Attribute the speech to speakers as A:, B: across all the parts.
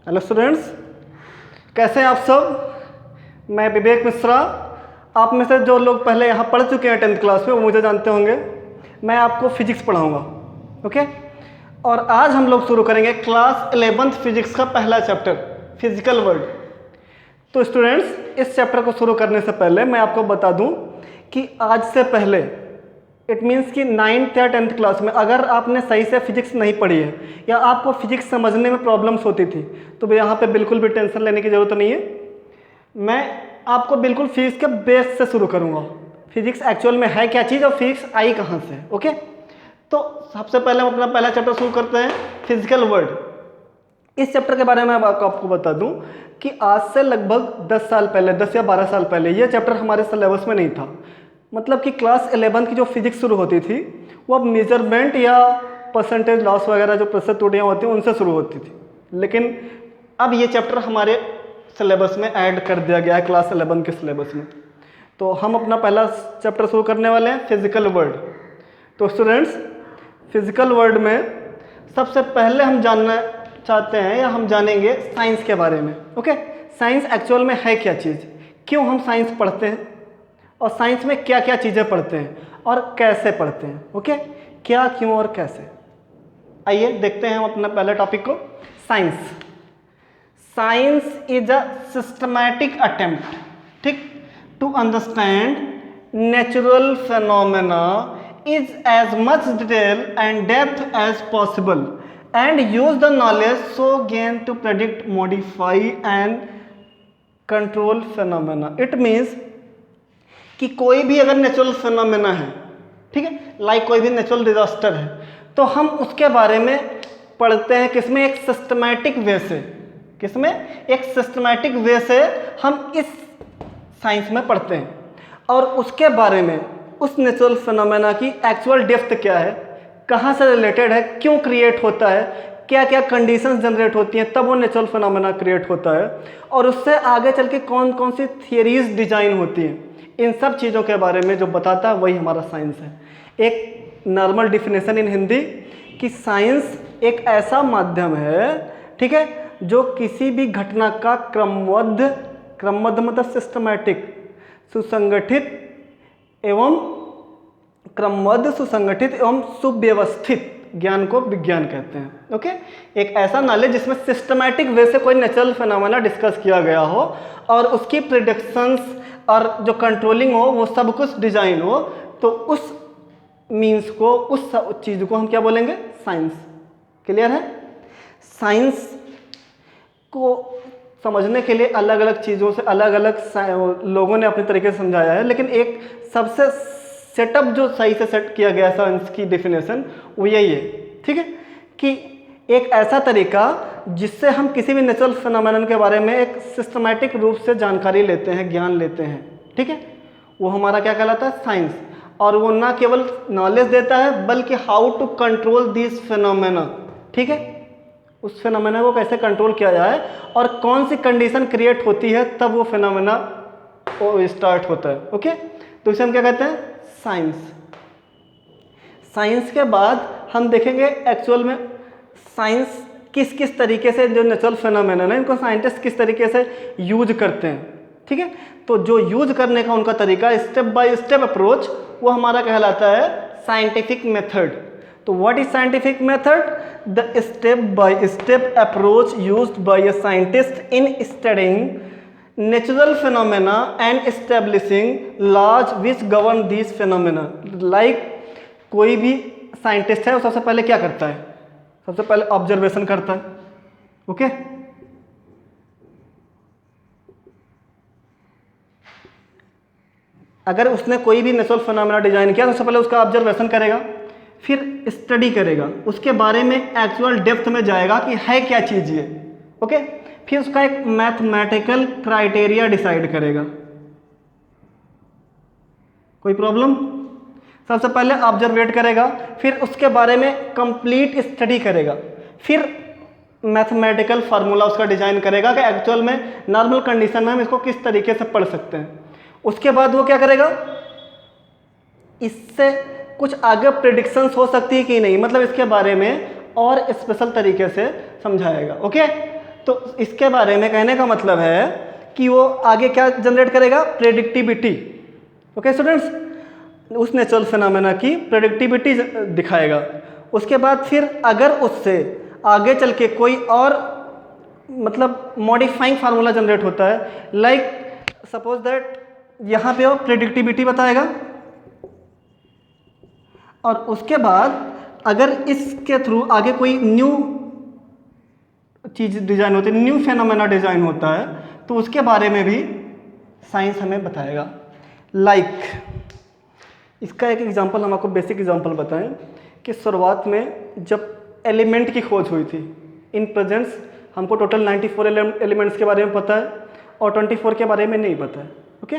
A: Hello students, कैसे हैं आप सब। मैं विवेक मिश्रा। आप में से जो लोग पहले यहाँ पढ़ चुके हैं 10th क्लास में वो मुझे जानते होंगे। मैं आपको फिजिक्स पढ़ाऊँगा, ओके। और आज हम लोग शुरू करेंगे क्लास 11th फिजिक्स का पहला चैप्टर, फिजिकल वर्ल्ड। तो स्टूडेंट्स, इस चैप्टर को शुरू करने से पहले मैं आपको बता दूँ कि आज से पहले इट मीन्स कि 9th या 10th क्लास में अगर आपने सही से फिजिक्स नहीं पढ़ी है या आपको फिजिक्स समझने में प्रॉब्लम्स होती थी तो यहाँ पे बिल्कुल भी टेंशन लेने की ज़रूरत नहीं है। मैं आपको बिल्कुल फिजिक्स के बेस से शुरू करूँगा, फिजिक्स एक्चुअल में है क्या चीज़ और फिजिक्स आई कहाँ से, ओके। तो सबसे पहले हम अपना पहला चैप्टर शुरू करते हैं, फिजिकल वर्ल्ड। इस चैप्टर के बारे में आपको बता दूँ कि आज से लगभग 10 साल पहले, 10 या 12 साल पहले ये चैप्टर हमारे सिलेबस में नहीं था। मतलब कि क्लास 11 की जो फिजिक्स शुरू होती थी वो अब मेजरमेंट या परसेंटेज लॉस वगैरह जो प्रतिशत त्रुटियाँ होती हैं उनसे शुरू होती थी, लेकिन अब ये चैप्टर हमारे सिलेबस में ऐड कर दिया गया है, क्लास 11 के सिलेबस में। तो हम अपना पहला चैप्टर शुरू करने वाले हैं, फिजिकल वर्ल्ड। तो स्टूडेंट्स, फिजिकल वर्ल्ड में सबसे पहले हम जानना चाहते हैं या हम जानेंगे साइंस के बारे में, ओके। साइंस एक्चुअल में है क्या चीज़, क्यों हम साइंस पढ़ते हैं और साइंस में क्या क्या चीज़ें पढ़ते हैं और कैसे पढ़ते हैं, ओके। क्या, क्यों और कैसे। आइए देखते हैं हम अपना पहले टॉपिक को, science. Science is a systematic attempt, ठीक, to understand natural phenomena is as much detail and depth as possible and use the knowledge so gain to predict, modify and control phenomena. It means कि कोई भी अगर natural phenomena है, ठीक है, like कोई भी नेचुरल डिजास्टर है, तो हम उसके बारे में पढ़ते हैं किसमें, एक सिस्टमैटिक वे से। किसमें, एक सिस्टमैटिक वे से हम इस साइंस में पढ़ते हैं और उसके बारे में, उस नेचुरल फिनोमेना की एक्चुअल डेप्थ क्या है, कहाँ से रिलेटेड है, क्यों क्रिएट होता है, क्या क्या कंडीशंस जनरेट होती हैं तब वो नेचुरल फिनोमेना क्रिएट होता है, और उससे आगे चल के कौन कौन सी थियरीज डिजाइन होती हैं, इन सब चीज़ों के बारे में जो बताता है वही हमारा साइंस है। एक नॉर्मल डिफिनेशन इन हिंदी कि साइंस एक ऐसा माध्यम है, ठीक है, जो किसी भी घटना का क्रमबद्ध मतलब सिस्टमैटिक, सुसंगठित एवं सुव्यवस्थित ज्ञान को विज्ञान कहते हैं, ओके। एक ऐसा नॉलेज जिसमें सिस्टमैटिक वे से कोई नेचुरल फिनोमेना डिस्कस किया गया हो और उसकी प्रिडिक्शंस और जो कंट्रोलिंग हो वो सब कुछ डिजाइन हो, तो उस मीन्स को, उस चीज़ को हम क्या बोलेंगे, साइंस। क्लियर है। साइंस को समझने के लिए अलग अलग चीज़ों से अलग अलग लोगों ने अपने तरीके से समझाया है, लेकिन एक सबसे सेटअप जो सही से सेट किया गया साइंस की डेफिनेशन वो यही है, ठीक है, कि एक ऐसा तरीका जिससे हम किसी भी नेचुरल फिनोमेनन के बारे में एक सिस्टमैटिक रूप से जानकारी लेते हैं, ज्ञान लेते हैं, ठीक है, वो हमारा क्या कहलाता है, साइंस। और वो ना केवल नॉलेज देता है बल्कि how to control this phenomena, ठीक है, उस फिनोमेना को कैसे कंट्रोल किया जाए और कौन सी कंडीशन क्रिएट होती है तब वो फिनोमेना स्टार्ट होता है, ओके। तो इसे हम क्या कहते हैं, साइंस। साइंस के बाद हम देखेंगे एक्चुअल में साइंस किस किस तरीके से, जो नेचुरल फिनोमेना है इनको साइंटिस्ट किस तरीके से यूज करते हैं, ठीक है। तो जो यूज करने का उनका तरीका, स्टेप बाय स्टेप अप्रोच, वो हमारा कहलाता है साइंटिफिक मेथड। तो what is scientific method, the step by step approach used by a scientist in studying natural phenomena and establishing laws which govern this phenomena. Like कोई भी scientist है वो सबसे पहले क्या करता है, सबसे पहले ऑब्जर्वेशन करता है, ओके। अगर उसने कोई भी नेचुरल फिनोमेना डिजाइन किया तो सबसे पहले उसका ऑब्जर्वेशन करेगा, फिर स्टडी करेगा, उसके बारे में एक्चुअल डेप्थ में जाएगा कि है क्या चीज़ ये, ओके। फिर उसका एक मैथमेटिकल क्राइटेरिया डिसाइड करेगा। कोई प्रॉब्लम, सबसे पहले ऑब्जर्वेट करेगा, फिर उसके बारे में कंप्लीट स्टडी करेगा, फिर मैथमेटिकल फार्मूला उसका डिजाइन करेगा कि एक्चुअल में नॉर्मल कंडीशन में हम इसको किस तरीके से पढ़ सकते हैं। उसके बाद वो क्या करेगा, इससे कुछ आगे प्रेडिक्शंस हो सकती है कि नहीं, मतलब इसके बारे में और स्पेशल तरीके से समझाएगा, ओके। तो इसके बारे में कहने का मतलब है कि वो आगे क्या जनरेट करेगा, प्रेडिक्टिविटी। ओके स्टूडेंट्स, उस नेचुरल फिनोमेना की प्रेडिक्टिविटी दिखाएगा। उसके बाद फिर अगर उससे आगे चल के कोई और मतलब मॉडिफाइंग फार्मूला जनरेट होता है, लाइक सपोज दैट यहाँ पे वो प्रेडिक्टिविटी बताएगा, और उसके बाद अगर इसके थ्रू आगे कोई न्यू चीज़ डिजाइन होती है, न्यू फेनोमेना डिजाइन होता है, तो उसके बारे में भी साइंस हमें बताएगा। लाइक इसका एक एग्जांपल हम आपको बेसिक एग्जांपल बताएं कि शुरुआत में जब एलिमेंट की खोज हुई थी, इन प्रेजेंस हमको टोटल 94 एलिमेंट्स के बारे में पता है और 24 के बारे में नहीं पता है। ओके,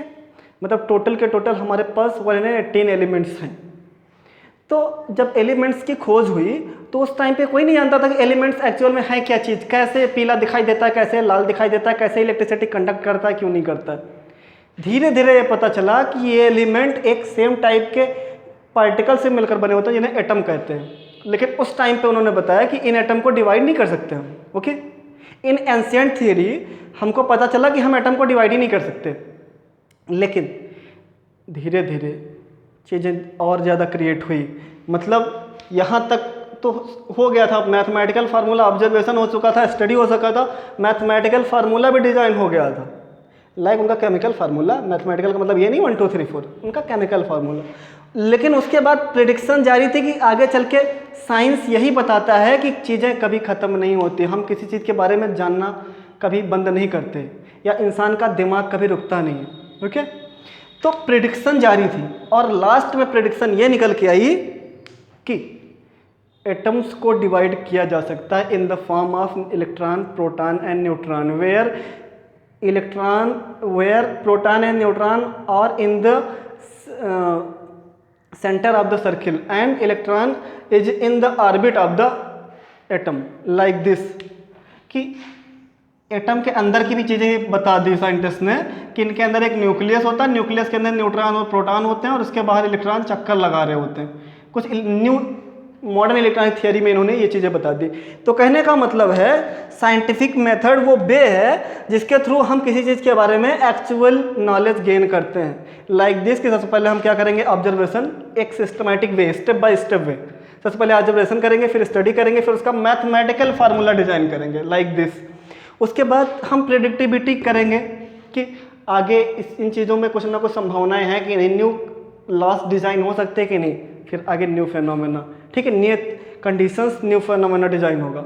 A: मतलब टोटल के टोटल हमारे पास 118 एलिमेंट्स हैं। तो जब एलिमेंट्स की खोज हुई तो उस टाइम पे कोई नहीं जानता था कि एलिमेंट्स एक्चुअल में है क्या चीज़, कैसे पीला दिखाई देता है, कैसे लाल दिखाई देता है, कैसे इलेक्ट्रिसिटी कंडक्ट करता है, क्यों नहीं करता है। धीरे धीरे ये पता चला कि ये एलिमेंट एक सेम टाइप के पार्टिकल से मिलकर बने होते हैं जिन्हें एटम कहते हैं। लेकिन उस टाइम पे उन्होंने बताया कि इन एटम को डिवाइड नहीं कर सकते हम। ओके, इन एंशिएंट थियरी हमको पता चला कि हम एटम को डिवाइड ही नहीं कर सकते। लेकिन धीरे धीरे चीज़ें और ज़्यादा क्रिएट हुई, मतलब यहाँ तक तो हो गया था, मैथमेटिकल फार्मूला ऑब्जर्वेशन हो चुका था, स्टडी हो सका था, मैथमेटिकल फार्मूला भी डिज़ाइन हो गया था। लाइक उनका केमिकल फार्मूला, मैथमेटिकल का मतलब ये नहीं 1 2 3 4, उनका केमिकल फार्मूला। लेकिन उसके बाद प्रेडिक्शन जारी थी कि आगे चल के साइंस यही बताता है कि चीज़ें कभी ख़त्म नहीं होती, हम किसी चीज़ के बारे में जानना कभी बंद नहीं करते, या इंसान का दिमाग कभी रुकता नहीं है। ओके, तो प्रेडिक्शन जारी थी और लास्ट में प्रेडिक्शन ये निकल के आई कि एटम्स को डिवाइड किया जा सकता है in the form of electron, proton and neutron, where proton and neutron are in the centre of the circle and electron is in the orbit of the atom, like this. कि atom के अंदर की भी चीज़ें बता दी scientist ने कि इनके अंदर एक न्यूक्लियस होता है, न्यूक्लियस के अंदर न्यूट्रॉन और प्रोटॉन होते हैं और उसके बाहर इलेक्ट्रॉन चक्कर लगा रहे होते हैं। कुछ न्यू मॉडर्न इलेक्ट्रॉनिक थियरी में इन्होंने ये चीज़ें बता दी। तो कहने का मतलब है साइंटिफिक मेथड वो वे है जिसके थ्रू हम किसी चीज़ के बारे में एक्चुअल नॉलेज गेन करते हैं। लाइक दिस कि सबसे पहले हम क्या करेंगे, ऑब्जर्वेशन, एक systematic way, step by step way. सबसे पहले ऑब्जर्वेशन करेंगे, फिर स्टडी करेंगे, फिर उसका मैथमेटिकल फार्मूला डिजाइन करेंगे, लाइक दिस। उसके बाद हम प्रेडिक्टिविटी करेंगे कि आगे इन चीज़ों में कुछ ना कुछ संभावनाएं हैं कि नहीं, न्यू लॉस डिज़ाइन हो सकते हैं कि नहीं, फिर आगे न्यू फेनोमेना, ठीक है, new conditions, new phenomena design होगा।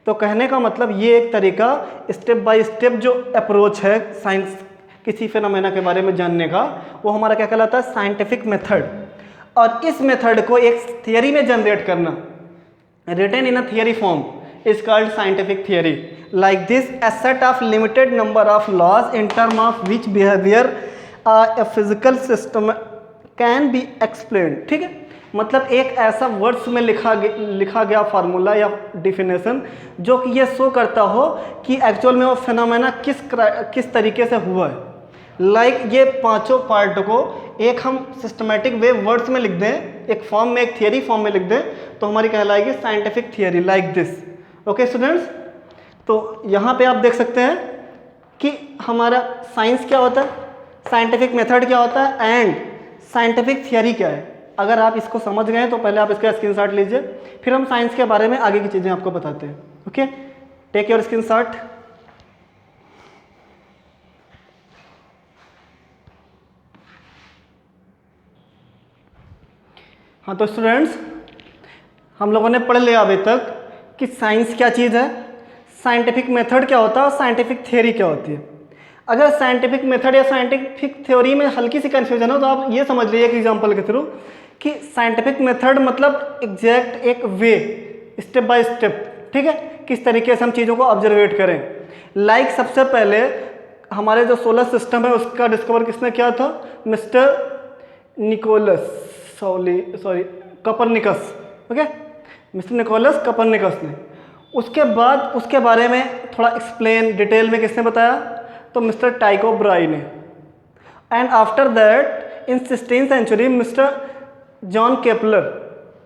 A: तो कहने का मतलब ये एक तरीका, स्टेप बाय स्टेप जो अप्रोच है साइंस किसी फेनोमेना के बारे में जानने का, वो हमारा क्या कहलाता है, साइंटिफिक मेथड। और इस मेथड को एक थियरी में जनरेट करना, written in a theory form, is called scientific theory. Like this, a set of limited number of laws in term of which behavior a physical system can be explained. ठीक है, मतलब एक ऐसा words में लिखा गया formula या definition जो कि ये शो करता हो कि एक्चुअल में वो फिनोमेना किस तरीके से हुआ है। लाइक ये पांचों पार्ट को एक हम सिस्टमेटिक वे वर्ड्स में लिख दें, एक फॉर्म में, एक थियरी फॉर्म में लिख दें, तो हमारी कहलाएगी scientific theory, like this. Okay students, तो यहाँ पे आप देख सकते हैं कि हमारा साइंस क्या होता है, साइंटिफिक मेथड क्या होता है एंड साइंटिफिक थियरी क्या है। अगर आप इसको समझ गए तो पहले आप इसका स्क्रीनशॉट लीजिए, फिर हम साइंस के बारे में आगे की चीज़ें आपको बताते हैं। Okay, take your screenshot. हाँ तो स्टूडेंट्स, हम लोगों ने पढ़ लिया अभी तक कि साइंस क्या चीज़ है, साइंटिफिक मेथड क्या होता है और साइंटिफिक थ्योरी क्या होती है। अगर साइंटिफिक मेथड या साइंटिफिक थ्योरी में हल्की सी कंफ्यूजन हो तो आप ये समझ लीजिए कि एग्जांपल के थ्रू कि साइंटिफिक मेथड मतलब एग्जैक्ट एक वे, स्टेप बाय स्टेप, ठीक है, किस तरीके से हम चीज़ों को ऑब्जर्वेट करें। लाइक सबसे पहले हमारे जो सोलर सिस्टम है उसका डिस्कवर किसने किया था, mister Copernicus. Okay, mister Nicholas Copernicus ने। उसके बाद उसके बारे में थोड़ा एक्सप्लेन डिटेल में किसने बताया, तो मिस्टर टाइको ब्राई ने। And after that in 16th century mister John Kepler,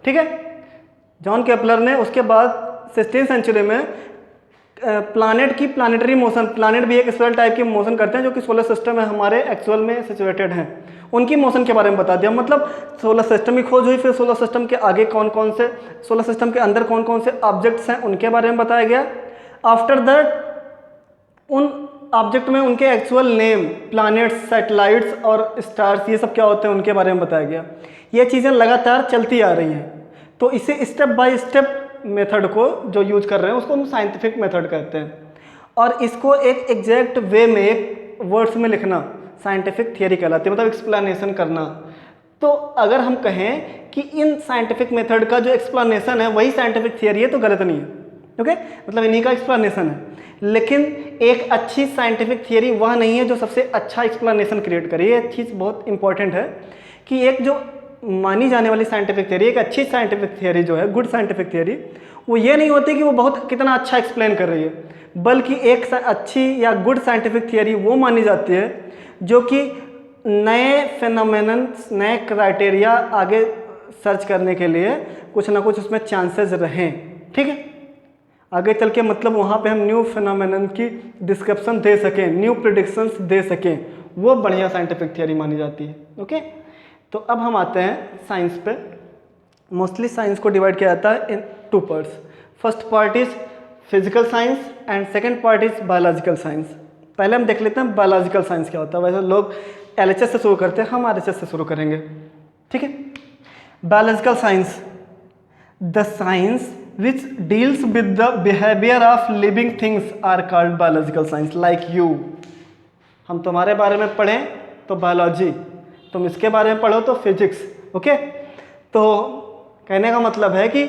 A: ठीक है, जॉन केपलर ने उसके बाद 16th सेंचुरी में प्लानेट की प्लानिटरी मोशन, प्लानेट भी एक स्पेशल टाइप की मोशन करते हैं जो कि सोलर सिस्टम में हमारे एक्चुअल में सिचुएटेड हैं, उनकी मोशन के बारे में बता दिया। मतलब सोलर सिस्टम की खोज हुई, फिर सोलर सिस्टम के आगे कौन कौन से, सोलर सिस्टम के अंदर कौन कौन से ऑब्जेक्ट्स हैं उनके बारे में बताया गया। आफ्टर दैट उन ऑब्जेक्ट में उनके एक्चुअल नेम, प्लैनेट्स, सैटेलाइट्स और स्टार्स, ये सब क्या होते हैं उनके बारे में बताया गया। ये चीज़ें लगातार चलती आ रही हैं, तो इसे स्टेप बाय स्टेप मेथड को जो यूज कर रहे हैं उसको हम साइंटिफिक मेथड कहते हैं। और इसको एक एग्जैक्ट वे में, एक वर्ड्स में लिखना साइंटिफिक थियरी कहलाती है, मतलब एक्सप्लेनेशन करना। तो अगर हम कहें कि इन साइंटिफिक मेथड का जो एक्सप्लेनेशन है वही साइंटिफिक थियरी है तो गलत नहीं है, ओके, मतलब इन्हीं का एक्सप्लेनेशन है। लेकिन एक अच्छी साइंटिफिक थियरी वह नहीं है जो सबसे अच्छा एक्सप्लेनेशन क्रिएट करे। ये चीज़ बहुत इंपॉर्टेंट है कि एक जो मानी जाने वाली साइंटिफिक थियरी, एक अच्छी साइंटिफिक थियरी जो है, गुड साइंटिफिक थियरी, वो ये नहीं होती कि वो बहुत कितना अच्छा एक्सप्लेन कर रही है, बल्कि एक अच्छी या गुड साइंटिफिक थियरी वो मानी जाती है जो कि नए फेनोमेनन, नए क्राइटेरिया आगे सर्च करने के लिए कुछ ना कुछ उसमें चांसेस रहें, ठीक है, आगे चल के मतलब वहाँ पे हम न्यू फेनोमेनन की डिस्क्रिप्शन दे सकें, न्यू प्रेडिक्शंस दे सकें, वो बढ़िया साइंटिफिक थियरी मानी जाती है, ओके। तो अब हम आते हैं साइंस पे। मोस्टली साइंस को डिवाइड किया जाता है इन 2 parts. First part is physical science and second part is biological science. पहले हम देख लेते हैं बायोलॉजिकल साइंस क्या होता है। वैसे लोग LHS से शुरू करते हैं, हम RHS से शुरू करेंगे, ठीक है। Biological science, the science which deals with the behavior of living things are called biological science, like you। हम तुम्हारे बारे में पढ़ें तो बायोलॉजी, तुम इसके बारे में पढ़ो तो फिजिक्स, ओके। तो कहने का मतलब है कि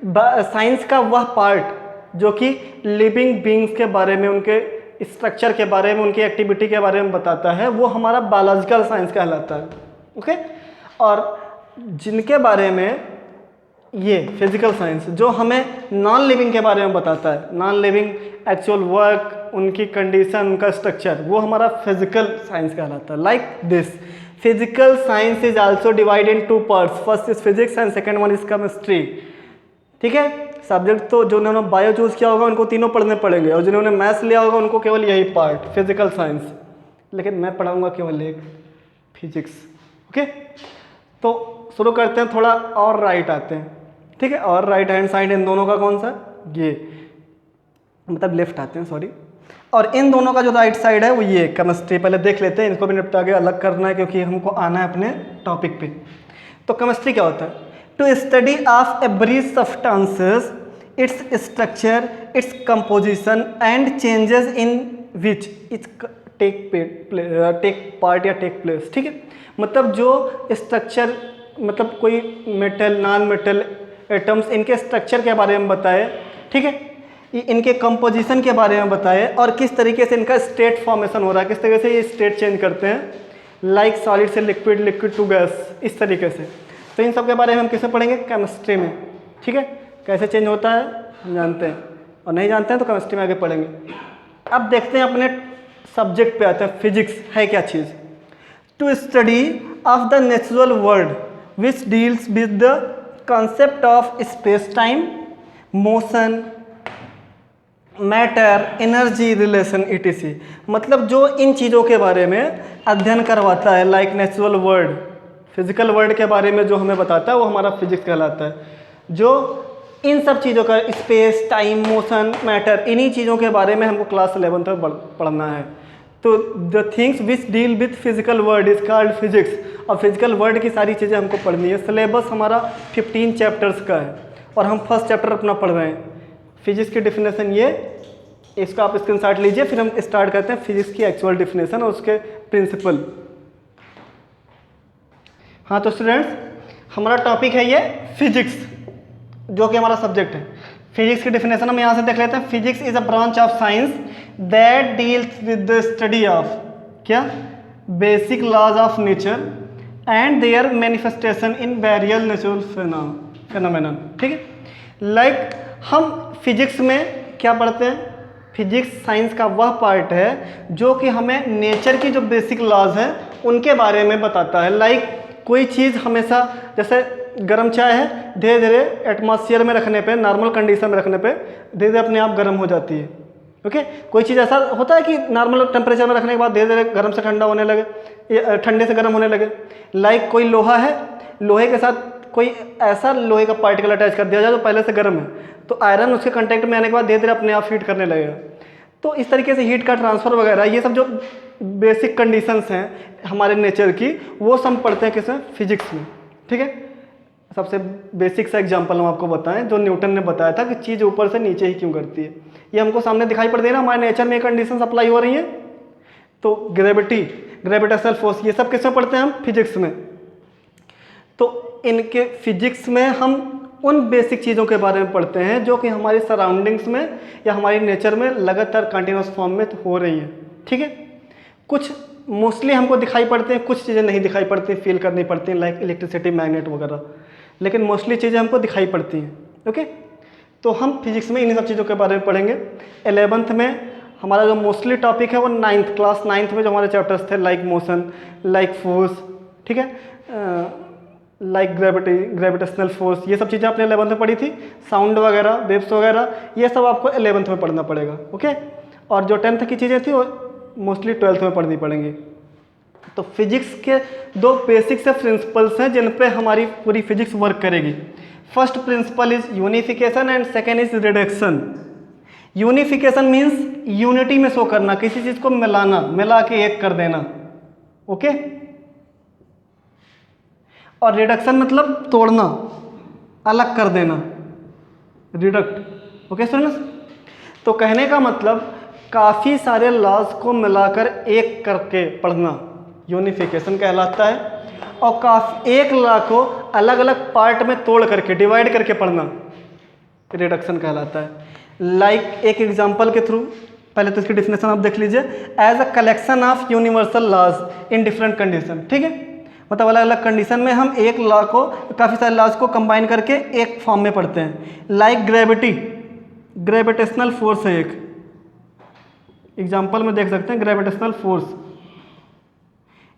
A: साइंस का वह पार्ट जो कि लिविंग बींग्स के बारे में, उनके स्ट्रक्चर के बारे में, उनकी एक्टिविटी के बारे में बताता है, वो हमारा बायोलॉजिकल साइंस कहलाता है, ओके। और जिनके बारे में ये फिजिकल साइंस जो हमें नॉन लिविंग के बारे में बताता है, नॉन लिविंग एक्चुअल वर्क, उनकी कंडीशन, उनका स्ट्रक्चर, वो हमारा फिजिकल साइंस कहलाता है। Like this, physical science is also divided in 2 parts, first is physics and second one is chemistry, ठीक है। सब्जेक्ट तो जो उन्होंने बायो चूज किया होगा उनको तीनों पढ़ने पड़ेंगे, और जिन्होंने मैथ्स लिया होगा उनको केवल यही पार्ट फिजिकल साइंस, लेकिन मैं पढ़ाऊंगा केवल एक फिजिक्स, ओके। तो शुरू करते हैं, थोड़ा और राइट आते हैं, ठीक है। और राइट हैंड साइड इन दोनों का कौन सा, ये मतलब लेफ्ट आते हैं, सॉरी। और इन दोनों का जो राइट साइड है वो ये केमिस्ट्री। पहले देख लेते हैं, इनको भी निपटा के अलग करना है क्योंकि हमको आना है अपने टॉपिक पे। तो केमिस्ट्री क्या होता है, to study of every substances, its structure, its composition and changes in which its take part या टेक प्लेस, ठीक है। मतलब जो स्ट्रक्चर, मतलब कोई मेटल, नॉन मेटल, एटम्स, इनके स्ट्रक्चर के बारे में बताए, ठीक है, इनके कंपोजिशन के बारे में बताए, और किस तरीके से इनका स्टेट फॉर्मेशन हो रहा है, किस तरीके से ये स्टेट चेंज करते हैं, लाइक सॉलिड से लिक्विड, लिक्विड टू गैस, इस तरीके से। तो इन सब के बारे में हम किसे पढ़ेंगे, केमिस्ट्री में, ठीक है। कैसे चेंज होता है हम जानते हैं, और नहीं जानते हैं तो केमिस्ट्री में आगे पढ़ेंगे। अब देखते हैं अपने सब्जेक्ट पे आते हैं, फिजिक्स है क्या चीज़। To study of the natural world which deals with the concept of space time, motion, matter, energy, relation, etc। मतलब जो इन चीज़ों के बारे में अध्ययन करवाता है, like natural world, physical world के बारे में जो हमें बताता है वो हमारा फिजिक्स कहलाता है। जो इन सब चीज़ों का, स्पेस, टाइम, मोशन, मैटर, इन्हीं चीज़ों के बारे में हमको क्लास 11 तक पढ़ना है। तो the things which deal with physical world is called physics. और फिजिकल वर्ल्ड की सारी चीज़ें हमको पढ़नी है। सिलेबस हमारा 15 चैप्टर्स का है और हम फर्स्ट चैप्टर अपना पढ़ रहे हैं। फिजिक्स की डिफिनेशन ये, इसको आप स्क्रीनशॉट लीजिए, फिर हम स्टार्ट करते हैं फिजिक्स की एक्चुअल डिफिनेशन और उसके प्रिंसिपल। हाँ तो स्टूडेंट्स, हमारा टॉपिक है ये फिजिक्स, जो कि हमारा सब्जेक्ट है। फिजिक्स की डिफिनेशन हम यहाँ से देख लेते हैं। Physics is a branch of science that deals with the study of क्या, basic laws of nature and their manifestation in various natural phenomenon, ठीक है। लाइक हम फिजिक्स में क्या पढ़ते हैं, फिजिक्स साइंस का वह पार्ट है जो कि हमें नेचर की जो बेसिक लॉज हैं उनके बारे में बताता है। लाइक कोई चीज़ हमेशा, जैसे गर्म चाय है, धीरे धीरे एटमॉस्फेयर में रखने पे, नॉर्मल कंडीशन में रखने पे धीरे धीरे अपने आप गर्म हो जाती है, ओके। कोई चीज़ ऐसा होता है कि नॉर्मल टेम्परेचर में रखने के बाद धीरे धीरे गर्म से ठंडा होने लगे, ठंडे से गर्म होने लगे। लाइक कोई लोहा है, लोहे के साथ कोई ऐसा लोहे का पार्टिकल अटैच कर दिया जाए जो पहले से गर्म है, तो आयरन उसके कांटेक्ट में आने के बाद धीरे धीरे अपने आप हीट करने लगेगा। तो इस तरीके से हीट का ट्रांसफ़र वगैरह, ये सब जो बेसिक कंडीशंस हैं हमारे नेचर की, वो सब पढ़ते हैं किसमें, फिजिक्स में। ठीक है। सबसे बेसिक सा एग्जांपल हम आपको बताएं जो न्यूटन ने बताया था कि चीज़ ऊपर से नीचे ही क्यों करती है। ये हमको सामने दिखाई पड़ रही है ना, हमारे नेचर में कंडीशंस अप्लाई हो रही हैं। तो ग्रेविटी, ग्रेविटेशनल फोर्स, ये सब किसमें पढ़ते हैं हम, फिजिक्स में। तो इनके फिजिक्स में हम उन बेसिक चीज़ों के बारे में पढ़ते हैं जो कि हमारी सराउंडिंग्स में या हमारी नेचर में लगातार कंटिन्यूस फॉर्म में हो रही हैं। ठीक है। कुछ मोस्टली हमको दिखाई पड़ते हैं, कुछ चीज़ें नहीं दिखाई पड़ती, फील करनी पड़ती हैं, लाइक इलेक्ट्रिसिटी, मैग्नेट वगैरह, लेकिन मोस्टली चीज़ें हमको दिखाई पड़ती हैं। ओके। तो हम फिजिक्स में इन सब चीज़ों के बारे में पढ़ेंगे। 11th में हमारा जो मोस्टली टॉपिक है वो 9th क्लास 9th में जो हमारे चैप्टर्स थे, लाइक मोशन, लाइक फोर्स, ठीक है, लाइक ग्रेविटी, ग्रेविटेशनल फोर्स, ये सब चीज़ें आपने 11th में पढ़ी थी। साउंड वगैरह, वेव्स वगैरह, ये सब आपको 11th में पढ़ना पड़ेगा। ओके। और जो 10th की चीज़ें थी वो मोस्टली 12th में पढ़नी पड़ेंगी। तो फिजिक्स के दो बेसिक से प्रिंसिपल्स हैं जिन पे हमारी पूरी फिजिक्स वर्क करेगी। First principle is unification and second is reduction. Unification means unity में शो करना, किसी चीज़ को मिलाना, मिला के एक कर देना। ओके। और रिडक्शन मतलब तोड़ना, अलग कर देना, रिडक्ट। Okay students. तो कहने का मतलब काफ़ी सारे लॉज को मिलाकर एक करके पढ़ना यूनिफिकेशन कहलाता है, और एक लॉ को अलग अलग पार्ट में तोड़ करके, डिवाइड करके पढ़ना रिडक्शन कहलाता है। लाइक एक एग्जांपल के थ्रू, पहले तो इसकी डेफिनेशन आप देख लीजिए, as a collection of universal laws in different condition. ठीक है। मतलब अलग अलग कंडीशन में हम एक लॉ को, काफ़ी सारे लॉज को कंबाइन करके एक फॉर्म में पढ़ते हैं। लाइक ग्रेविटी, ग्रेविटेशनल फोर्स है एक एग्जाम्पल में देख सकते हैं, ग्रेविटेशनल फोर्स।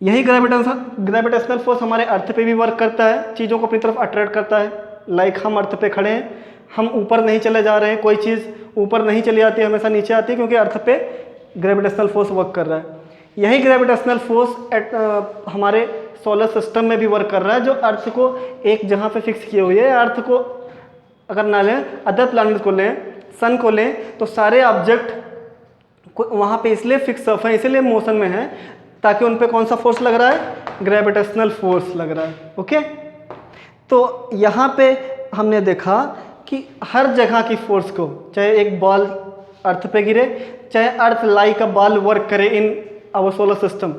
A: यही ग्रेविटेशनल फोर्स हमारे अर्थ पे भी वर्क करता है, चीज़ों को अपनी तरफ अट्रैक्ट करता है। लाइक हम अर्थ पे खड़े हैं, हम ऊपर नहीं चले जा रहे हैं, कोई चीज़ ऊपर नहीं चली आती, हमेशा नीचे आती है, क्योंकि अर्थ पे ग्रेविटेशनल फोर्स वर्क कर रहा है। यही ग्रेविटेशनल फोर्स हमारे सोलर सिस्टम में भी वर्क कर रहा है, जो अर्थ को एक जगह पे फिक्स किए हुए है। अर्थ को अगर ना लें, अदर प्लैनेट को लें, सन को लें, तो सारे ऑब्जेक्ट वहाँ पे इसलिए फिक्स है, इसलिए मोशन में है, ताकि उन पे कौन सा फोर्स लग रहा है, ग्रेविटेशनल फोर्स लग रहा है। ओके। तो यहाँ पे हमने देखा कि हर जगह की फोर्स को, चाहे एक बॉल अर्थ पे गिरे, चाहे earth like a ball work करे इन आवर सोलर सिस्टम,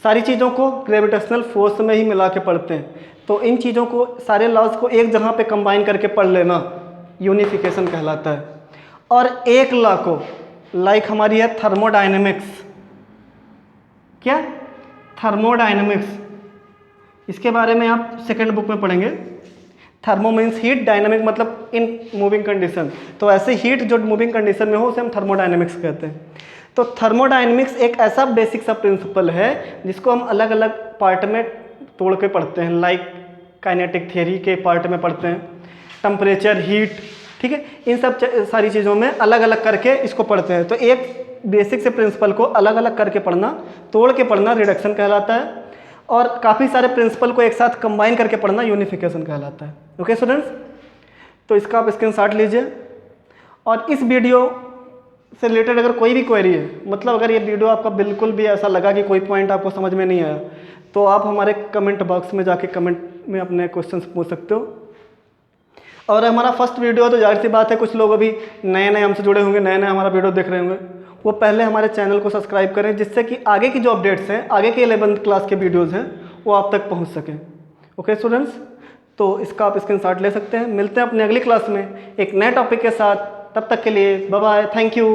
A: सारी चीज़ों को ग्रेविटेशनल फोर्स में ही मिला के पढ़ते हैं। तो इन चीज़ों को, सारे लॉज को एक जगह पे कंबाइन करके पढ़ लेना यूनिफिकेशन कहलाता है। और एक लॉ को, लाइक हमारी है थर्मोडायनेमिक्स। क्या? थर्मोडायनेमिक्स। इसके बारे में आप सेकेंड बुक में पढ़ेंगे। थर्मो मीन्स हीट, डायनामिक मतलब इन मूविंग कंडीशन। तो ऐसे हीट जो मूविंग कंडीशन में हो उसे हम थर्मोडायनेमिक्स कहते हैं। तो थर्मोडायनेमिक्स एक ऐसा बेसिक सा प्रिंसिपल है जिसको हम अलग अलग पार्ट में तोड़ के पढ़ते हैं। लाइक काइनेटिक थियरी के पार्ट में पढ़ते हैं, टेम्परेचर, हीट, ठीक है, इन सब सारी चीज़ों में अलग अलग करके इसको पढ़ते हैं। तो एक बेसिक से प्रिंसिपल को अलग अलग करके पढ़ना, तोड़ के पढ़ना रिडक्शन कहलाता है, और काफ़ी सारे प्रिंसिपल को एक साथ कंबाइन करके पढ़ना यूनिफिकेशन कहलाता है। Okay students. तो इसका आप स्क्रीनशॉट लीजिए। और इस वीडियो से रिलेटेड अगर कोई भी क्वेरी है, मतलब अगर ये वीडियो आपका बिल्कुल भी ऐसा लगा कि कोई पॉइंट आपको समझ में नहीं आया, तो आप हमारे कमेंट बॉक्स में जाके कमेंट में अपने क्वेश्चंस पूछ सकते हो। और हमारा फर्स्ट वीडियो, तो जाहिर सी बात है कुछ लोग अभी नए नए हमसे जुड़े होंगे, नए नए हमारा वीडियो देख रहे होंगे, वो पहले हमारे चैनल को सब्सक्राइब करें, जिससे कि आगे की जो अपडेट्स हैं, आगे के 11th क्लास के वीडियोज़ हैं, वो आप तक पहुँच सकें। Okay students. तो इसका आप स्क्रीनशॉट ले सकते हैं। मिलते हैं अपने अगली क्लास में एक नए टॉपिक के साथ। तब तक के लिए बाय बाय, थैंक यू।